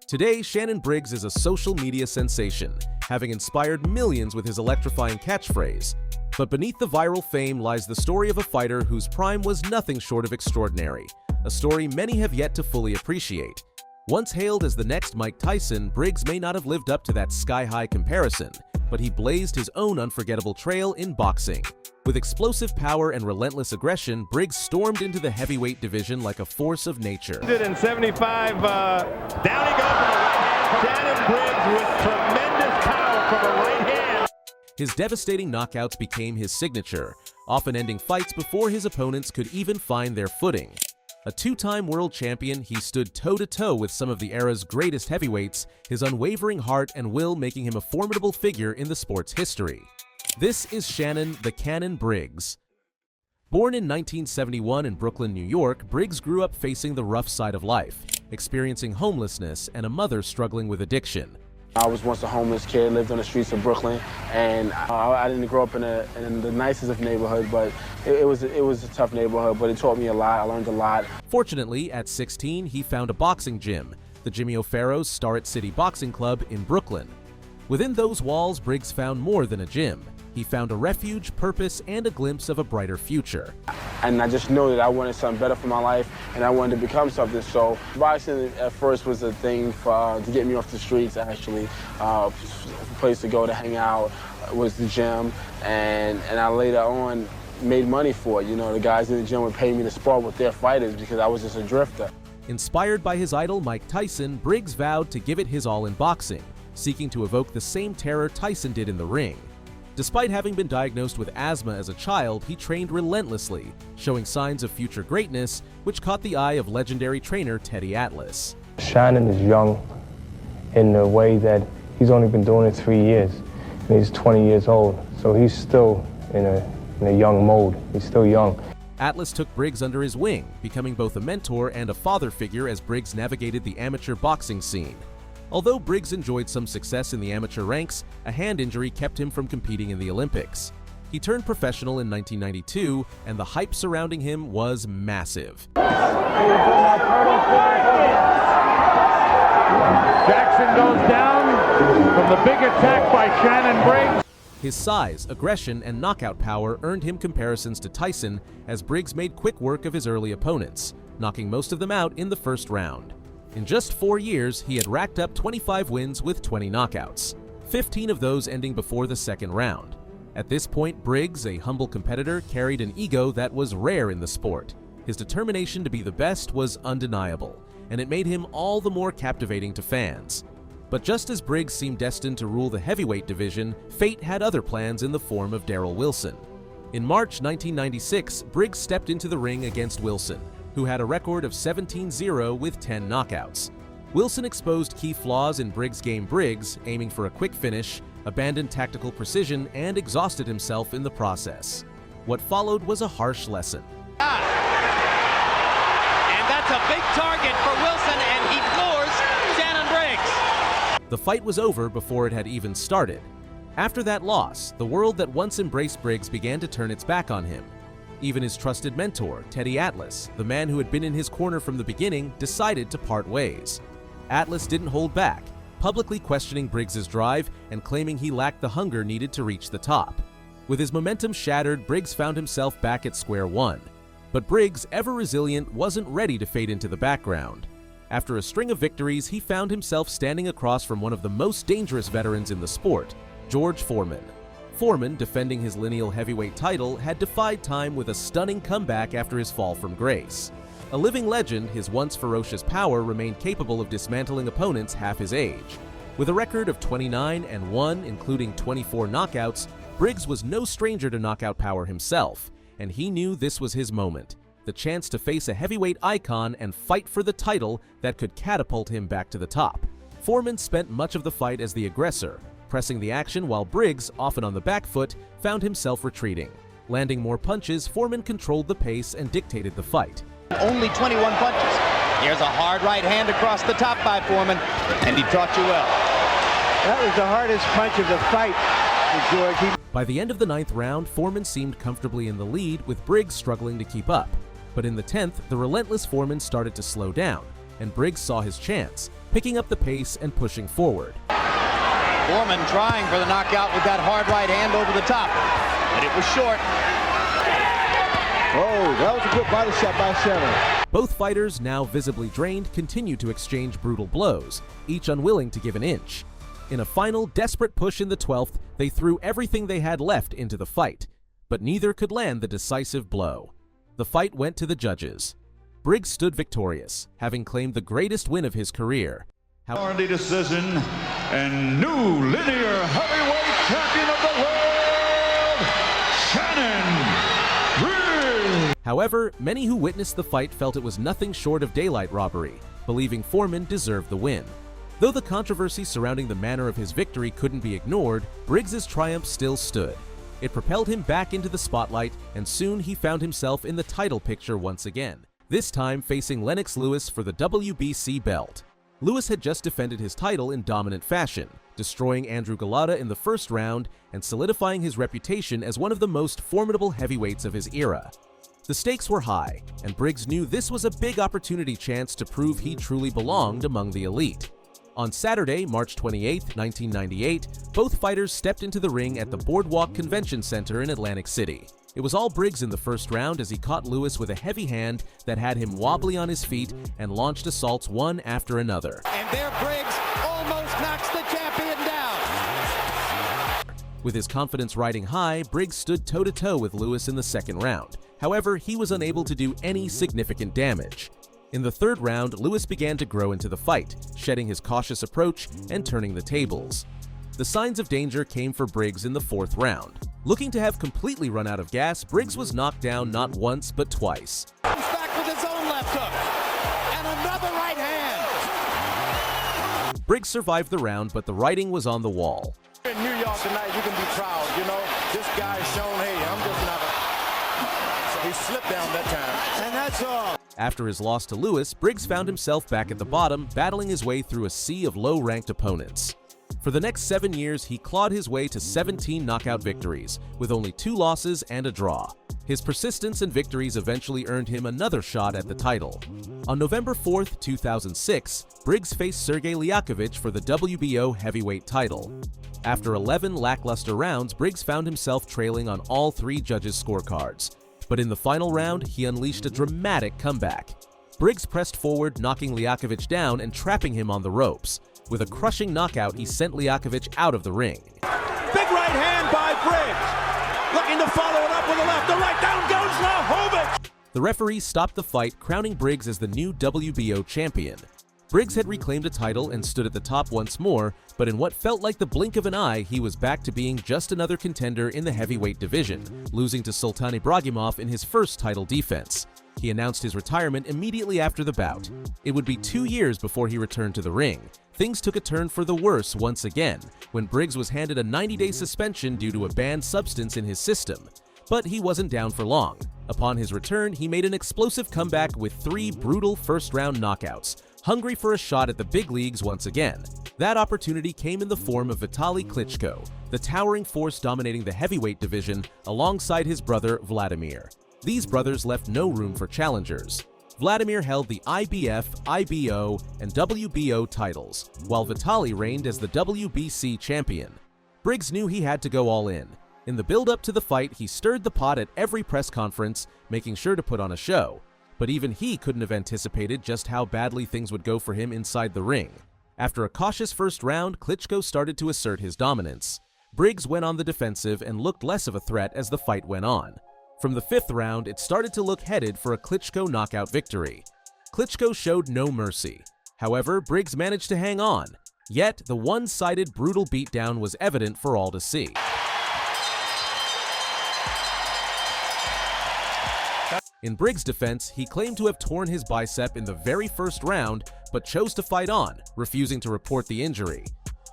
Today, Shannon Briggs is a social media sensation, having inspired millions with his electrifying catchphrase. But beneath the viral fame lies the story of a fighter whose prime was nothing short of extraordinary, a story many have yet to fully appreciate. Once hailed as the next Mike Tyson, Briggs may not have lived up to that sky-high comparison, but he blazed his own unforgettable trail in boxing. With explosive power and relentless aggression, Briggs stormed into the heavyweight division like a force of nature. 175, down he goes from the right hand. Shannon Briggs with tremendous power from the right hand. His devastating knockouts became his signature, often ending fights before his opponents could even find their footing. A two-time world champion, he stood toe-to-toe with some of the era's greatest heavyweights, his unwavering heart and will making him a formidable figure in the sport's history. This is Shannon "The Cannon" Briggs. Born in 1971 in Brooklyn, New York, Briggs grew up facing the rough side of life, experiencing homelessness and a mother struggling with addiction. I was once a homeless kid, lived on the streets of Brooklyn, and I didn't grow up in the nicest of neighborhoods, but it was a tough neighborhood, but it taught me a lot. I learned a lot. Fortunately, at 16, he found a boxing gym, the Jimmy O'Farrell's Starrett City Boxing Club in Brooklyn. Within those walls, Briggs found more than a gym. He found a refuge, purpose, and a glimpse of a brighter future. And I just knew that I wanted something better for my life, and I wanted to become something. So boxing at first was a thing to get me off the streets, actually. A place to go to hang out was the gym, and I later on made money for it. You know, the guys in the gym would pay me to spar with their fighters because I was just a drifter. Inspired by his idol Mike Tyson, Briggs vowed to give it his all in boxing, seeking to evoke the same terror Tyson did in the ring. Despite having been diagnosed with asthma as a child, he trained relentlessly, showing signs of future greatness, which caught the eye of legendary trainer Teddy Atlas. Shannon is young in the way that he's only been doing it 3 years, and he's 20 years old, so he's still in a young mode. He's still young. Atlas took Briggs under his wing, becoming both a mentor and a father figure as Briggs navigated the amateur boxing scene. Although Briggs enjoyed some success in the amateur ranks, a hand injury kept him from competing in the Olympics. He turned professional in 1992, and the hype surrounding him was massive. Jackson goes down from the big attack by Shannon Briggs. His size, aggression, and knockout power earned him comparisons to Tyson as Briggs made quick work of his early opponents, knocking most of them out in the first round. In just 4 years, he had racked up 25 wins with 20 knockouts, 15 of those ending before the second round. At this point, Briggs, a humble competitor, carried an ego that was rare in the sport. His determination to be the best was undeniable, and it made him all the more captivating to fans. But just as Briggs seemed destined to rule the heavyweight division, fate had other plans in the form of Darrell Wilson. In March 1996, Briggs stepped into the ring against Wilson, who had a record of 17-0 with 10 knockouts. Wilson exposed key flaws in Briggs' game. Briggs, aiming for a quick finish, abandoned tactical precision, and exhausted himself in the process. What followed was a harsh lesson. And that's a big target for Wilson, and he floors Shannon Briggs. The fight was over before it had even started. After that loss, the world that once embraced Briggs began to turn its back on him. Even his trusted mentor, Teddy Atlas, the man who had been in his corner from the beginning, decided to part ways. Atlas didn't hold back, publicly questioning Briggs' drive and claiming he lacked the hunger needed to reach the top. With his momentum shattered, Briggs found himself back at square one. But Briggs, ever resilient, wasn't ready to fade into the background. After a string of victories, he found himself standing across from one of the most dangerous veterans in the sport, George Foreman. Foreman, defending his lineal heavyweight title, had defied time with a stunning comeback after his fall from grace. A living legend, his once ferocious power remained capable of dismantling opponents half his age. With a record of 29-1, including 24 knockouts, Briggs was no stranger to knockout power himself, and he knew this was his moment, the chance to face a heavyweight icon and fight for the title that could catapult him back to the top. Foreman spent much of the fight as the aggressor, pressing the action while Briggs, often on the back foot, found himself retreating. Landing more punches, Foreman controlled the pace and dictated the fight. Only 21 punches. Here's a hard right hand across the top by Foreman, and he taught you well. That was the hardest punch of the fight for George. By the end of the 9th round, Foreman seemed comfortably in the lead, with Briggs struggling to keep up. But in the 10th, the relentless Foreman started to slow down, and Briggs saw his chance, picking up the pace and pushing forward. Foreman trying for the knockout with that hard right hand over the top, but it was short. Oh, that was a good body shot by Shannon. Both fighters, now visibly drained, continue to exchange brutal blows, each unwilling to give an inch. In a final, desperate push in the 12th, they threw everything they had left into the fight, but neither could land the decisive blow. The fight went to the judges. Briggs stood victorious, having claimed the greatest win of his career. Majority decision and new linear heavyweight champion of the world, Shannon Briggs. However, many who witnessed the fight felt it was nothing short of daylight robbery, believing Foreman deserved the win. Though the controversy surrounding the manner of his victory couldn't be ignored, Briggs's triumph still stood. It propelled him back into the spotlight, and soon he found himself in the title picture once again, this time facing Lennox Lewis for the WBC belt. Lewis had just defended his title in dominant fashion, destroying Andrew Golota in the first round and solidifying his reputation as one of the most formidable heavyweights of his era. The stakes were high, and Briggs knew this was a big opportunity chance to prove he truly belonged among the elite. On Saturday, March 28, 1998, both fighters stepped into the ring at the Boardwalk Convention Center in Atlantic City. It was all Briggs in the first round as he caught Lewis with a heavy hand that had him wobbly on his feet and launched assaults one after another. And there Briggs almost knocks the champion down. With his confidence riding high, Briggs stood toe-to-toe with Lewis in the second round. However, he was unable to do any significant damage. In the third round, Lewis began to grow into the fight, shedding his cautious approach and turning the tables. The signs of danger came for Briggs in the fourth round. Looking to have completely run out of gas, Briggs was knocked down not once but twice. Comes back with his own left hook and another right hand. Briggs survived the round, but the writing was on the wall. In New York tonight, you can be proud. You know, this guy's shown, hey, I'm just not a... So he slipped down that time. And that's all. After his loss to Lewis, Briggs found himself back at the bottom, battling his way through a sea of low-ranked opponents. For the next 7 years, he clawed his way to 17 knockout victories, with only 2 losses and a draw. His persistence and victories eventually earned him another shot at the title. On November 4, 2006, Briggs faced Sergey Liakovich for the WBO heavyweight title. After 11 lackluster rounds, Briggs found himself trailing on all 3 judges' scorecards. But in the final round, he unleashed a dramatic comeback. Briggs pressed forward, knocking Liakovich down and trapping him on the ropes. With a crushing knockout, he sent Liakovich out of the ring. Big right hand by Briggs. Looking to follow it up with a left. The right, down goes Liakovich. The referee stopped the fight, crowning Briggs as the new WBO champion. Briggs had reclaimed a title and stood at the top once more, but in what felt like the blink of an eye, he was back to being just another contender in the heavyweight division, losing to Sultan Ibragimov in his first title defense. He announced his retirement immediately after the bout. It would be 2 years before he returned to the ring. Things took a turn for the worse once again, when Briggs was handed a 90-day suspension due to a banned substance in his system. But he wasn't down for long. Upon his return, he made an explosive comeback with 3 brutal first-round knockouts, hungry for a shot at the big leagues once again. That opportunity came in the form of Vitaly Klitschko, the towering force dominating the heavyweight division alongside his brother Vladimir. These brothers left no room for challengers. Vladimir held the IBF, IBO, and WBO titles, while Vitaly reigned as the WBC champion. Briggs knew he had to go all in. In the build-up to the fight, he stirred the pot at every press conference, making sure to put on a show. But even he couldn't have anticipated just how badly things would go for him inside the ring. After a cautious first round, Klitschko started to assert his dominance. Briggs went on the defensive and looked less of a threat as the fight went on. From the 5th round, it started to look headed for a Klitschko knockout victory. Klitschko showed no mercy. However, Briggs managed to hang on. Yet, the one-sided brutal beatdown was evident for all to see. In Briggs' defense, he claimed to have torn his bicep in the very first round, but chose to fight on, refusing to report the injury.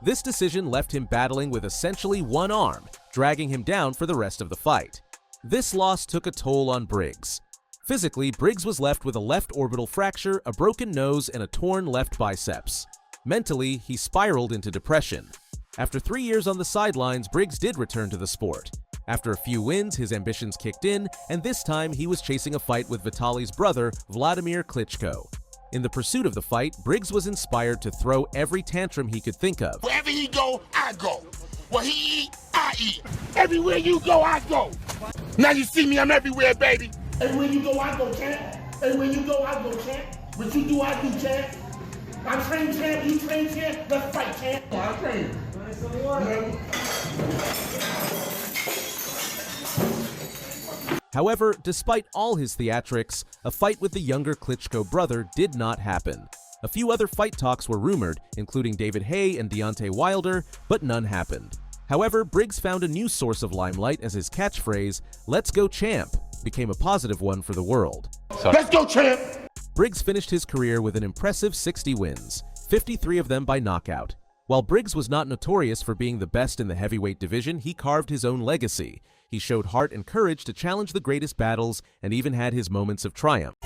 This decision left him battling with essentially one arm, dragging him down for the rest of the fight. This loss took a toll on Briggs. Physically, Briggs was left with a left orbital fracture, a broken nose, and a torn left biceps. Mentally, he spiraled into depression. After 3 years on the sidelines, Briggs did return to the sport. After a few wins, his ambitions kicked in, and this time he was chasing a fight with Vitaly's brother, Vladimir Klitschko. In the pursuit of the fight, Briggs was inspired to throw every tantrum he could think of. Wherever he go, I go. Where he eat, I eat. Everywhere you go, I go. Now you see me, I'm everywhere, baby. Everywhere you go, I go, champ. Everywhere you go, I go, champ. What you do, I do, champ. I'm trained, champ. You trained, champ. Let's fight, champ. I'm trained. However, despite all his theatrics, a fight with the younger Klitschko brother did not happen. A few other fight talks were rumored, including David Haye and Deontay Wilder, but none happened. However, Briggs found a new source of limelight as his catchphrase, "Let's go champ," became a positive one for the world. Let's go, champ! Briggs finished his career with an impressive 60 wins, 53 of them by knockout. While Briggs was not notorious for being the best in the heavyweight division, he carved his own legacy. He showed heart and courage to challenge the greatest battles and even had his moments of triumph.